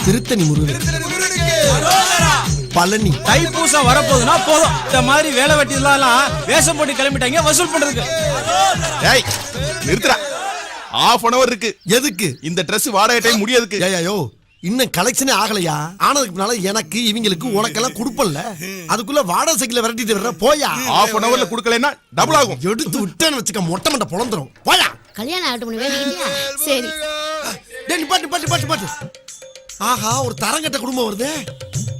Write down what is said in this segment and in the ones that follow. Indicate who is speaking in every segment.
Speaker 1: திருத்தணி முருகன், பழனி.
Speaker 2: தைப்பூசம் வரப்போகுதுன்னா போதும், இந்த மாதிரி வேலை வெட்டி எல்லாம் வேஷம் போட்டு கிளம்பிட்டாங்க வசூல் பண்றதுக்கு.
Speaker 3: ஏய் நிறுத்துடா, 1/2 hour இருக்கு.
Speaker 1: எதுக்கு?
Speaker 3: இந்த Dress வாடகை டைம் முடியாதுக்கு.
Speaker 1: ஏய்யோ இன்னும் கலெக்ஷனே ஆகலையா? ஆனதுக்கு முன்னால எனக்கு இவங்களுக்கு உனக்கெல்லாம் கொடுப்பல்ல, அதுக்குள்ள வாடகை சைக்கிள் விரட்டிட்டு வர்ற போயா.
Speaker 3: 1/2 hourல குடுக்கலன்னா டபுள் ஆகும்.
Speaker 1: எடுத்து விட்டேன்னு வச்சுக்க மொட்டை மண்டை பொழந்துரும். போயா.
Speaker 4: கல்யாணம் ஆகட்டும் வேண்டிக்கிட்டியா? சரி.
Speaker 1: டேய் பாட்டு. ஆஹா, ஒரு தரங்கட்ட குடும்பம் வருது.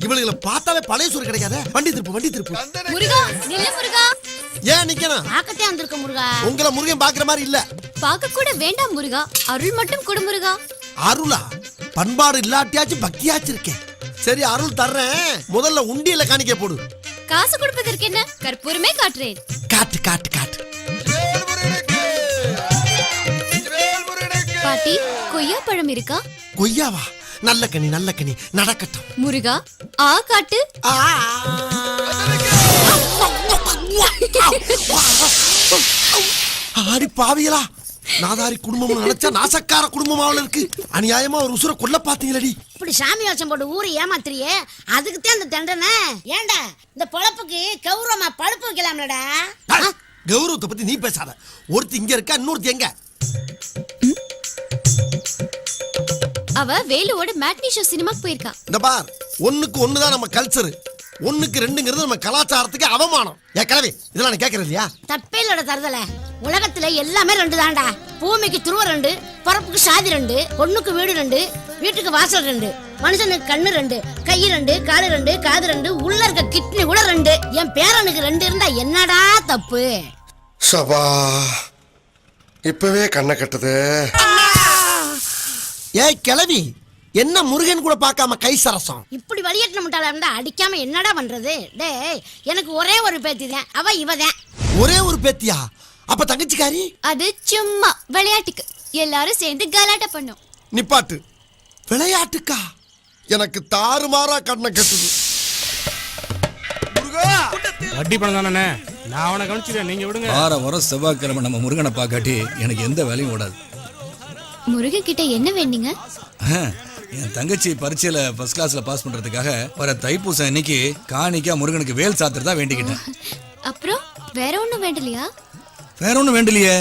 Speaker 1: இவளுகளை பார்த்தாலே பழைய சோறு கிடைக்காத. வண்டி திருப்பு.
Speaker 4: முருகா, நில்லு முருகா.
Speaker 1: ஏன் நிக்கணும்?
Speaker 4: பாக்கத்தே வந்திருக்க முருகா.
Speaker 1: உங்களை முருகன் பாக்குற மாதிரி இல்ல.
Speaker 4: பாக்க கூட வேண்டாம் முருகா, அருள் மட்டும் கொடு முருகா.
Speaker 1: அருளா? பண்பாடு இல்லாட்டியாச்சும் பக்தியாச்சும் இருக்கேன். சரி அருள் தர்றேன், முதல்ல உண்டியல காணிக்க போடு.
Speaker 4: காசு கொடுப்பதற்கு என்ன, கற்பூரமே காட்டுறேன்.
Speaker 1: காட்டு.
Speaker 4: பாட்டி, கொய்யா பழம் இருக்கா?
Speaker 1: கொய்யாவா? நல்ல கனி நடக்கட்டும்.
Speaker 4: முருகா, ஆ காட்டு.
Speaker 1: ஆடி பாவியலா, நாதாரி குடும்பம் நினைச்சா நாசக்கார குடும்பமாவில் இருக்கு. அநியாயமா ஒரு உசுர கொல்ல பாத்தீங்களடி.
Speaker 4: இப்படி சாமி வேஷம் போட்டு ஊரை ஏமாத்துறியே, அதுக்குத்தான் அந்த தண்டனை. ஏண்டா இந்த பொழப்புக்கு கௌரவமா பழுப்பு வைக்கலாம்லடா.
Speaker 1: கௌரவத்தை பத்தி நீ பேசாத. ஒருத்தி இங்க இருக்கா, இன்னொருத்தி எங்க?
Speaker 4: அவ வேலுவோட மேட்னி ஷோ சினிமாக்கு போயிருக்கா.
Speaker 1: இந்த பார், 1க்கு 1 தான் நம்ம கல்ச்சர், 1க்கு 2ங்கிறது நம்ம கலாச்சாரத்துக்கு அவமானம். ஏன் கிழவி, இதெல்லாம் நான் கேட்கறது இல்லையா?
Speaker 4: தப்பே இல்லோட தருதல. உலகத்துல எல்லாமே 2 தான்டா. பூமிக்கு துருவ 2, பரப்புக்கு சாதி 2, பொண்ணுக்கு வீடு 2, வீட்டுக்கு வாசல் 2, மனுஷனுக்கு கண்ணு 2, கை 2, காலு 2, காது 2, உள்ள இருக்க கிட்னி கூட 2. என் பேரனுக்கு 2 இருந்தா என்னடா தப்பு?
Speaker 5: சபா, இப்பவே கண்ணை கட்டுது.
Speaker 1: ஏய் கிழவி, என்ன முருகன் கூட பார்க்காம கை சரசம்?
Speaker 4: இப்படி வழியேற்ற முட்டாளா இருந்தா அடிக்காம என்னடா பண்றது? டேய், எனக்கு ஒரே ஒரு பேத்தி தான், அவ இவதான்.
Speaker 1: ஒரே ஒரு பேத்தியா? அப்ப தங்கச்சிக்காரி?
Speaker 4: அது சும்மா விளையாட்டுக்கு, எல்லாரும் சேர்ந்து கலாட்டா பண்ணோம்.
Speaker 1: நிப்பாட்டு. விளையாட்டுக்கா? எனக்கு தாறுமாறா கண்ணை கட்டுது.
Speaker 2: வட்டி பணம் தானே, நான் அவனை கவனிச்சுக்கிறேன், நீங்க விடுங்க.
Speaker 6: வாரம் செவ்வாய்க்கிழமை நம்ம முருகனை பார்க்காட்டி எனக்கு எந்த வேலையும் ஓடாது.
Speaker 4: முருகன் கிட்ட என்ன வேண்டிங்க?
Speaker 6: என் தங்கச்சி பரீட்சையில ஃபர்ஸ்ட் கிளாஸ்ல பாஸ் பண்றதுக்காக வர தைப்பூசம் இன்னைக்கு காணிக்கா முருகனுக்கு வேல் சாத்துறதா வேண்டிக்கிட்டேன்.
Speaker 4: அப்புறம் வேற ஒண்ணும் வேண்டலையா?
Speaker 6: வேற ஒண்ணும் வேண்டலையே.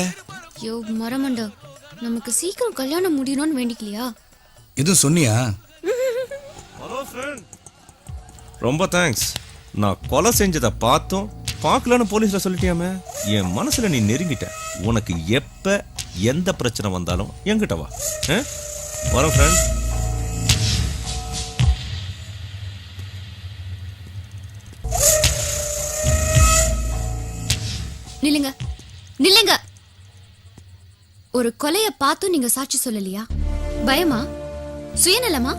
Speaker 4: யோ மரமண்டா, நமக்கு சீக்கிரம் கல்யாணம் முடியணும்னு வேண்டிக்கலையா?
Speaker 6: எதுவும் சொன்னியா?
Speaker 3: ரொம்ப தேங்க்ஸ். நான் கொலை செஞ்சதை பார்த்தும் பார்க்கலன்னு போலீஸ்ல சொல்லிட்டியாமே. என் மனசுல நீ நெருங்கிட்ட. உனக்கு எப்ப எந்த பிரச்சனை வந்தாலும் என்கிட்ட வா. வரோம் ஃப்ரெண்ட்.
Speaker 4: நில்லுங்க. ஒரு கொலைய பார்த்தும் நீங்க சாட்சி சொல்லலையா? பயமா? சுயநலமா?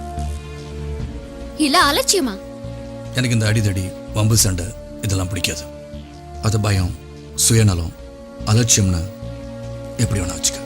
Speaker 4: இல்ல அலட்சியமா?
Speaker 6: எனக்கு இந்த அடிதடி, வம்பு சண்டை இதெல்லாம் பிடிக்காது. அது பயம், சுயநலம், அலட்சியம்னு எப்படி வேணா வச்சுக்க.